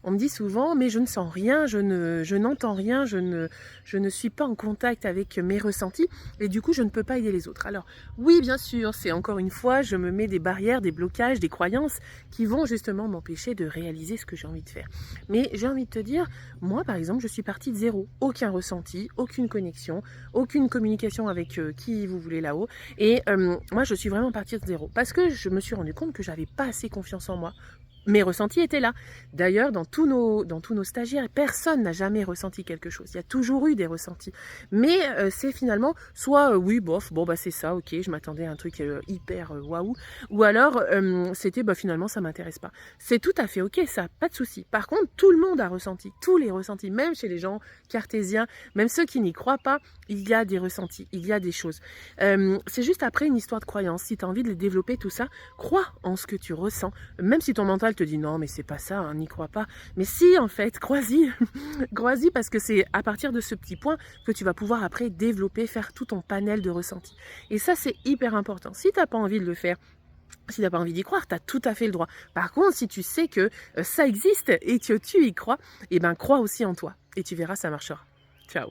On me dit souvent, mais je ne sens rien, je n'entends rien, je ne suis pas en contact avec mes ressentis et du coup, je ne peux pas aider les autres. Alors, oui, bien sûr, c'est encore une fois, je me mets des barrières, des blocages, des croyances qui vont justement m'empêcher de réaliser ce que j'ai envie de faire. Mais j'ai envie de te dire, moi, par exemple, je suis partie de zéro. Aucun ressenti, aucune connexion, aucune communication avec qui vous voulez là-haut. Et moi, je suis vraiment partie de zéro. Parce que je me suis rendu compte que j'avais pas assez confiance en moi. Mes ressentis étaient là. D'ailleurs, dans tous nos stagiaires, personne n'a jamais ressenti quelque chose. Il y a toujours eu des ressentis. Mais c'est finalement soit oui, bof, bon bah c'est ça, ok, je m'attendais à un truc hyper waouh, ou alors c'était bah finalement ça m'intéresse pas. C'est tout à fait ok ça, pas de souci. Par contre, tout le monde a ressenti, tous les ressentis, même chez les gens cartésiens, même ceux qui n'y croient pas, il y a des ressentis, il y a des choses. C'est juste après une histoire de croyance. Si tu as envie de les développer tout ça, crois en ce que tu ressens. Même si ton mental te dit non mais c'est pas ça, hein, n'y crois pas. Mais si en fait, crois-y, crois-y parce que c'est à partir de ce petit point que tu vas pouvoir après développer, faire tout ton panel de ressentis. Et ça c'est hyper important. Si tu n'as pas envie de le faire, si tu n'as pas envie d'y croire, tu as tout à fait le droit. Par contre, si tu sais que ça existe et que tu y crois, eh ben crois aussi en toi. Et tu verras, ça marchera. Ciao.